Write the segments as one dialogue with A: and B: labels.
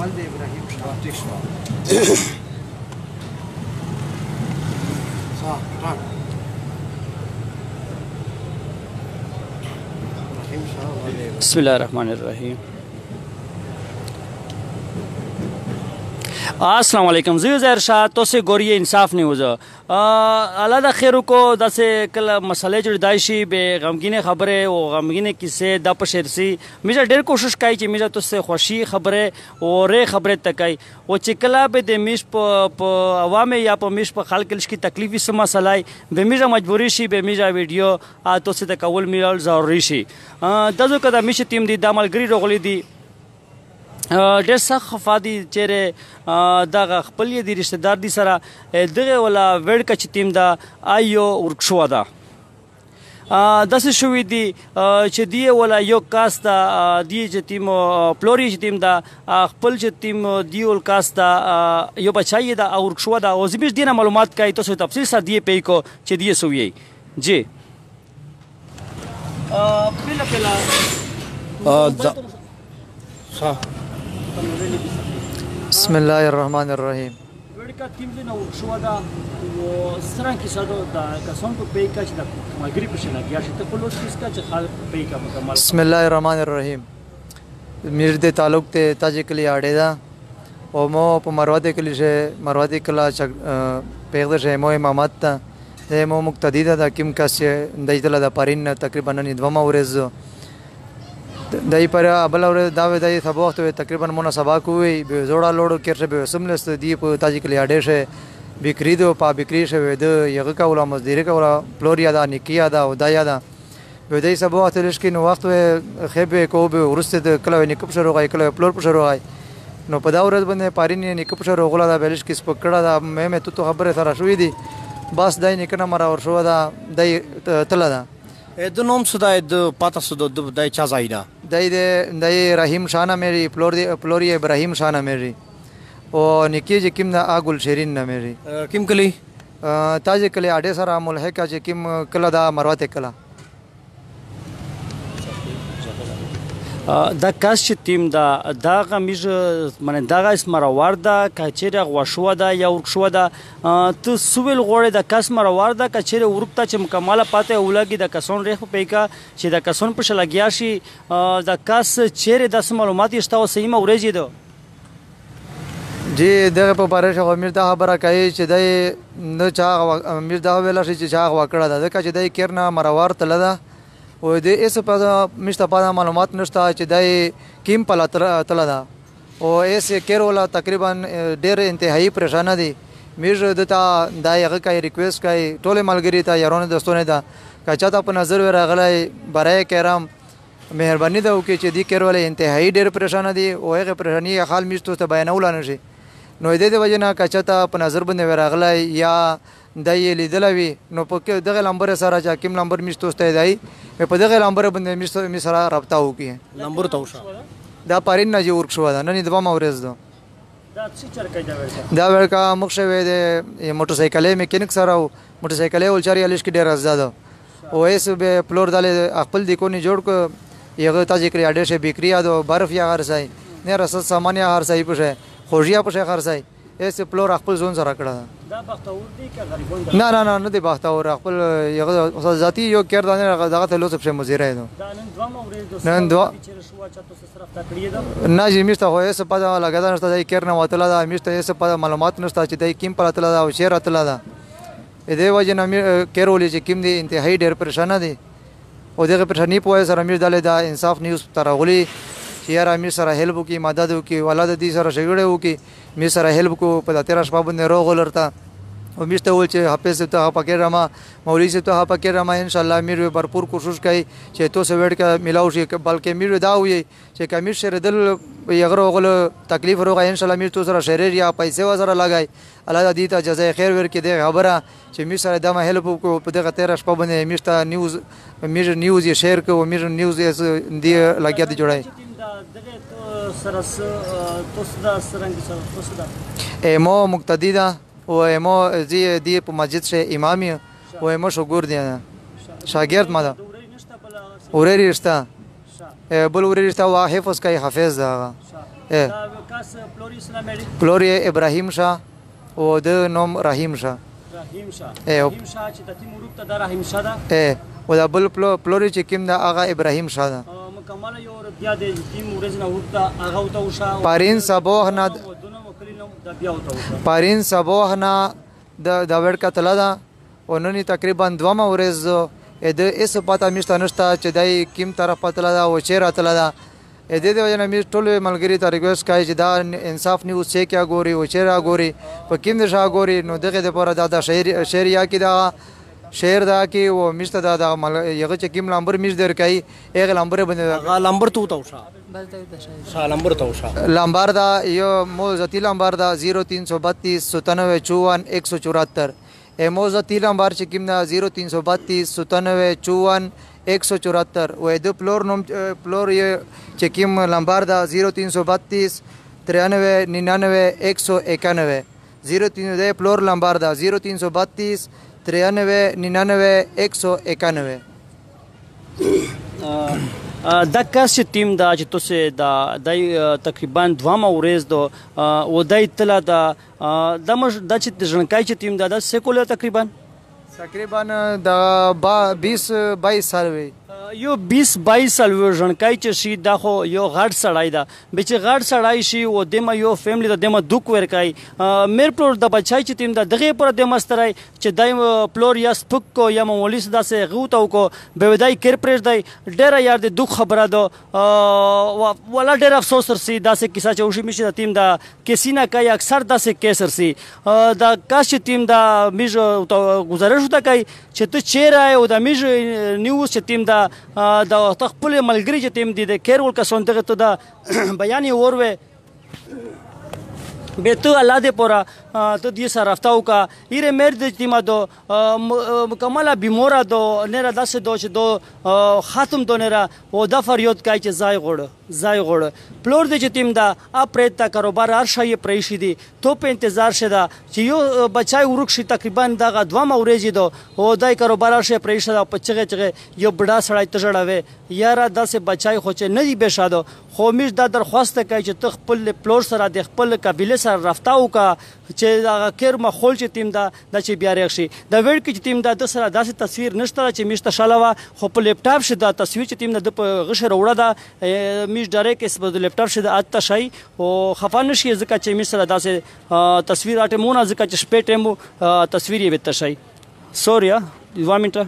A: والد ابراهیم شاه ٹھیک شو صح راك ابراهیم شاه والد
B: بسم الله الرحمن الرحیم. السلام علیکم. زه زهر شاه تاسو ګورئ انصاف نیوز. الله د خیر کو داسې کله مسلې جوړ دای شي به غمگینه خبره او غمگینه کیسه د پشرسي میجا ډېر کوشش کوي چې میجا تاسو خوشي خبره او ری خبره تکای او چې کله به د میش په عوامه یا په میش په خلک لشي تکلیفي سم مسلای به میجا مجبوری شي به میجا ویډیو تاسو ته کول میل ضروري شي. دغه کده میش تیم دي د عملګری رغلي دي ډېر سخت خفا دي چیرې دغه خپل یې د رشته دار دي سره دغه ولا وړکه چې تیم دا آیو ورکشو ده داسې شوي دي چې دی ولا یو کاس دا دی چې تیم پلوري چې تیم دا خپل چې تیم دی ول کاس دا یو بچای دا ورکشو ده او زموږ دینه معلومات کوي تاسو تفصیل سره دی پی کو چې دی سوی جی
A: پهلا صح
C: بسم الله الرحمن الرحیم.
B: وړکا تیم دې نو شو دا او سره کې ساده دا کسان په پی کا چې د مګری په شنه بیا چې ته په لوټ کیس کا چې خالق پی کا مکمل.
C: بسم الله الرحمن الرحیم. میر دې تعلق ته تاجه کلی اړه دا او مو په مروه کلی شه مروه کلا پیغله شه مو امامت ته مو مقتدی دا کیم کاس دایتله د پارین تقریبا نه دوما ورځ دای پر ابل اور دا دای سبا وخت تقریبا مون سبا کوی به زوړه لوړو کړه به سملست دی په تاجی کلی اډه شه بکری دو پا بکری شه ود یغه کوله مزدیره کوله فلوریا دا نکیا دا او دایا دا و دای سبا وخت لشکې نو وخت خبه کو به ورسته کله نکب شروع غای کله فلور پر شروع غای نو په دا ورځ باندې پارین نکب شروع غلا دا بلش کې سپکړه دا مې ته خبره سره شوې دي بس دای نکنه مرا ور شو دا دای تل دا
A: د نوم سودا د پاتا سودا د دای چا زایدا
C: دای رحیم شانه میری پلوری ابراهیم شانه میری او نکی چې کیم دا اګل شیرین نه میری
A: کیم کلی
C: تاج کلی اډه سره ملحقه چې کیم کله دا مروته کله
B: دا کاس چې تیم دا غمیج من دا اسم راوړ دا کچېره غوښو دا یا ورښو دا ته سویل غوړې دا کاس مروړ دا کچېره ورکتا چې مکمله پاته ولګي دا کسون ریخ پیکا چې دا کسون په شلګیا شي دا کاس چیرې د معلومات یشته او سیمه ورېږي دو
C: جی دغه په بارے شو امیر دا خبره کوي چې دای نه چا امیر دا ویل شي چې چا وکړه دا چې دای کېرنا مروړ تل دا و دې اس په مشته په معلومات نشته چې دای کیم په تل دا او اس کېر ولا تقریبا ډېر انتهایی پریشان دي میر دتا دای هغه کوي ریکوست کوي ټول ملګری ته یارونه دوستونه دا کچا ته په نظر راغلی برای کرام مهرباني ده وکړي چې دې کېر ولا انتهایی ډېر پریشان دي او هغه پریشانی حال میشته ته بیانول نه شي نو دې د وجنه کچا ته په نظر باندې راغلی یا دای لیدلوي نو په دغه نمبر سره چې کوم نمبر میشته دی په دغه نمبر باندې می سره رابطه وکړي
A: نمبر توشه
C: دا پارین نه جوړ شو دا نه د ما ورز دو
B: دا څه چرکای
C: دا ورکا مخشوي د موټر سایکلې میکانیک سره موټر سایکلې ولچاري الیش کې ډیر زده او ایس به پلور دله خپل د کو نه جوړ کو یغه تاج کړی اډه شه بیکری ادو برف یا هر ځای نه رسد سامان یا هر ځای پشه خوږیا پشه هر ځای ایس پلور خپل ځون سره کړه
B: دا بختور دی که غریبون
C: نه دی بختور خپل یغه ذاتی یو کېر دانه دغه ته لوڅ په مزیره دو
B: دا نن دوه مورې دوه
C: نن دوه
B: چې شو چاته سره تکړی دا
C: نه چې میسته خو ایس په دا لګا نشته دی کېر نه وتله دا میسته ایس په معلومات نشته چې دی کیم پر تله دا او شیر تله دا دې وجه نه کېرولې چې کیم دی انتهایی ډېر پریشان دي او دغه پریشانی په سره امیر دله دا انصاف نیوز ترغلی چې یار امیر سره هیلپ وکي مدد وکي ولادت دي سره شګړې وکي می سره هیلپ کو په 13 شپه باندې روغ ولرتا او میشته ول چې حافظ ته پکې رما مولوی ته پکې رما ان شاء الله امیر भरपूर کوشش کوي چې تو سه وړ کا ملاو شي بلکې امیر دا وي چې کمیر شر دل یغره غل تکلیف روغه ان شاء الله امیر تو سره شهر یا پیسې وزره لګای الله دې ته جزای خیر ورکړي دغه خبره چې می سره دمه هیلپ کو په دغه 13 شپه باندې میشته نیوز یې شیر کو امیر نیوز یې دی لګیا دی جوړای
B: دغه سره توس دا سرنګ سره توس دا
C: مو مقتدی دا او مو دی په مسجد شه امامي او مو شګور دی شاګرد ما دا اوري رښتا بل اوري رښتا وا حفظ کوي حافظ دا اه
B: دا کاس پلوری سره مې
C: پلور یې ابراهیم شاه او د نوم رحیم شاه
B: رحیم شاه
C: اه
B: رحیم شاه چې د تیم ورک ته دا رحیم شاه ده
C: اه او دا بل پلور چې کوم دا هغه ابراهیم شاه ده
B: مکمل یو بیا د تیم ورځ نه ورک ته هغه وته وشا
C: پارین صبوح نه
B: ودونه وکړینو دا بیا وته وشا
C: پارین صبوح نه د وړکا تلا ده او نن تقریبا دومره ورځ د اس پتا میشته نشته چې دای کیم طرف پتلا ده او چیرې تلا ده د دې وجه نه می ټول ملګری ته ریکوست کوي چې دا انصاف نیوز چې کیا ګوري او چیرې ګوري په کیم د شاه ګوري نو دغه د پوره دا شهریا کې دا شهر دا کې او میشته دا یغه چې کیم لامبر میش در کوي هغه لامبر باندې
A: لامبر تو وشا شا لامبر تو وشا
C: لامبر دا یو موزتی لامبر دا 0332 97 54 174 موزتی لامبر چې کیم دا 0332 97 54 174 و د پلور نوم پلور چې کیم لامبر دا 0332 93 99 191 03 د پلور لامبر دا 0332 93 99 191
B: دا کاس چې ټیم دا چې تاسو دا دای تقریبا دوامه ورځ دو و دای تلا دا د چې ژوندکای چې ټیم دا سیکولر تقریبا
C: دا 20 22 سال وي
B: یو 20 22 سال ژوندکای چې شي دا خو یو غټ سړای دا به چې غټ سړای شي او دمه یو فیملی د دمه دوک ورکای میر پلور د بچای چې ټیم دا دغه پر د مسترای چې دای پلور یا سپک کو یا مولیس دا سه غوتاو کو به ودای کیر پرېږ دی ډیر یار د دوک خبره دو ولا ډیر افسوس سر سي دا سه کیسه چې وشي مشه ټیم دا کیسینا کوي اکثر دا سه کیسر سي دا کاش ټیم دا میج گزارش وتا کوي چې ته چیرې او دا میج نیوز چې ټیم دا د خپل ملګری چې تیم دي د کیر ول کسون ته ته دا بیان اوروي به تو الله دې پورا ته دې سره رافتاو کا ایره مېر د تیما دو مکمل بیمورا دو نه داسه دو چې دو ختم دو نه او دا فریاد کوي چې زای غوړ پلور دې چې تیم دا اپریت تا کاروبار هر شی پریشي دي تو په انتظار شه چې یو بچای ورک شي تقریبا دا دوه مورېږي دو او دای کاروبار هر شی پریشي دا پچغه یو بډا سړی تجړاوي یاره داسه بچای خو چې نه دی بشادو خو میش دا درخواست کوي چې خپل پلور سره د خپل قبيله سره رافتاو کا چې دا کیر مخول چې تیم دا چې بیا راشي دا وړ کې چې تیم دا د سره داسې تصویر نشته چې میشته شاله خو په لپټاپ شه دا تصویر چې تیم د غشر وړه دا میش ډایرک اس په لپټاپ شه د اته شي او خفان شي ځکه چې میش سره داسې تصویر اټه مونږه ځکه چې شپې ټیمو تصویر یې وته شي سوریا 2 منټه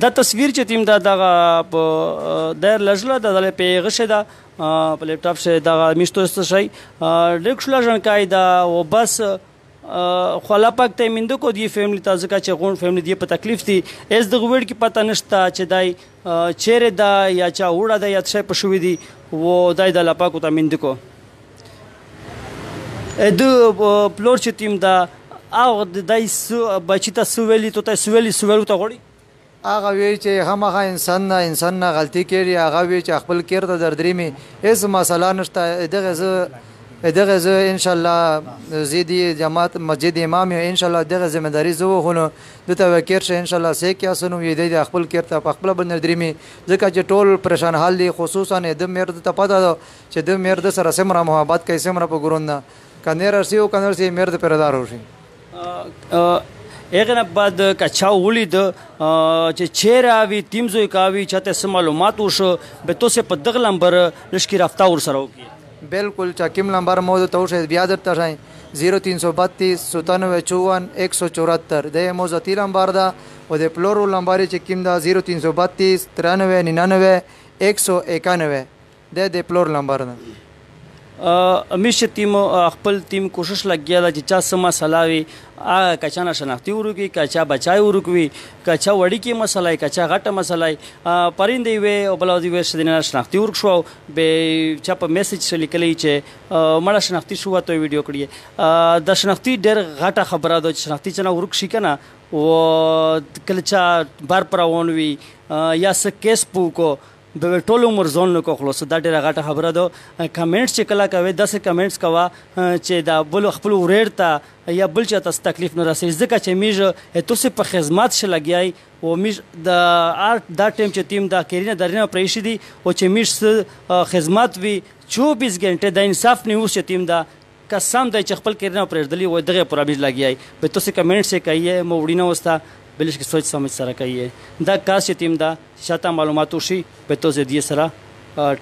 B: دا تصویر چې تیم دا دغه په ډېر لږله د په غشه دا په لپټاپ شه دا میشتو شي ډېر شلا ژوندکای دا او بس خلا پاک ته مندو کو دی فیملی تازه کا چې غون فیملی دی په تکلیف دي اس د غوړ کې پته نشته چې دای چیرې دا یا چا وړه دا یا څه پښوی دي و دای د لپاکو ته مندو کو د پلور چې تیم دا او دای بچی ته سویلی ته سویلی ته غوړي
C: هغه وی چې همغه انسان نه غلطي کوي هغه وی چې خپل کیر ته دردري می هیڅ مسله نشته دغه زه ان شاء الله زیدی جماعت مسجد امام ان شاء الله دغه ذمہ داری زه خونو دته وکیر شه ان شاء الله سې کیا سنو وی دی خپل کیر ته خپل بندردري می ځکه چې ټول پریشان حال دي خصوصا د مرد ته پته چې د مرد سره سمره محبت کوي سمره په ګورون کنه رسیو کنه رسی مرد پردار وشي
B: هغه نه بعد کچا ولید چې چیرې تیم زوی کاوی چاته معلومات وشو به تو سه په دغه لمبر لشکې رافتا ور سره وکي
C: بالکل چاکیم لمبر مو ته وشه بیا درته شای 0332 97 54 174 د موزتی لمبر دا او د پلورو لمبر چې کیم دا 0332 93 99 191 د پلور لمبر دا
B: همیشه تیم خپل تیم کوشش لګیا دا چې چا سم مسلاوي کچا نه شناختی ورکی کچا بچای ورکوي کچا وړي کې مسلای کچا غټه مسلای پرندې وي او بلودي وي شدنه شناختی ورک شو به چا په میسج لیکلی چې مړه شناختی شو ته ویډیو کړی د شناختی ډېر غټه خبره ده چې شناختی چنه ورک شي کنه او کله چا بار پرون وي یا س کیس پو کو به ټول عمر ځون کو خلاص دا ډیره غټه خبره ده. کمنټس چې کله کوي داسې کمنټس کوا چې دا بل خپل ورېړ یا بل چا تاسو تکلیف نه راسي ځکه چې میږ تاسو په خدمت ش لګیای او میږ د آرت دا ټیم چې تیم دا کیرینه درنه پریشي دي او چې میږ خدمت وی 24 غنټه د انصاف نیوز چې تیم دا قسم د چې خپل کیرینه پرېدلی و دغه پر ابي لګیای په تاسو کمنټ سے کوي مو وړینه وستا بلش کې سوچ سمجھ سره کوي دا کاس چې تیم دا شاته معلومات وشي په تاسو دې سره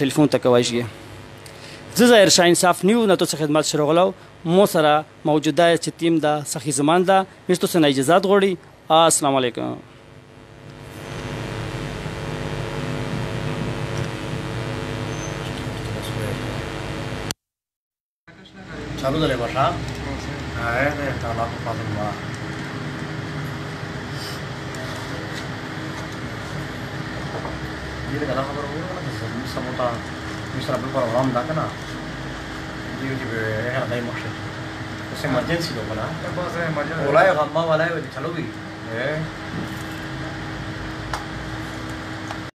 B: ټلیفون ته کوي شي. زه ظاهر شاه انصاف نیوز نه تاسو خدمت شروع غلو مو سره موجوده چې تیم دا سخی زمان دا مستو سره اجازه غوړي. السلام علیکم.
A: चालू झाले भाषा आहे त्याला पासून मला ये करा खबर हो ना समोता मिस्टर अब्दुल कलाम दा ना ये जो है ना मक्सद उसे इमरजेंसी लोग ना ओला है गम्मा वाला है चलो भी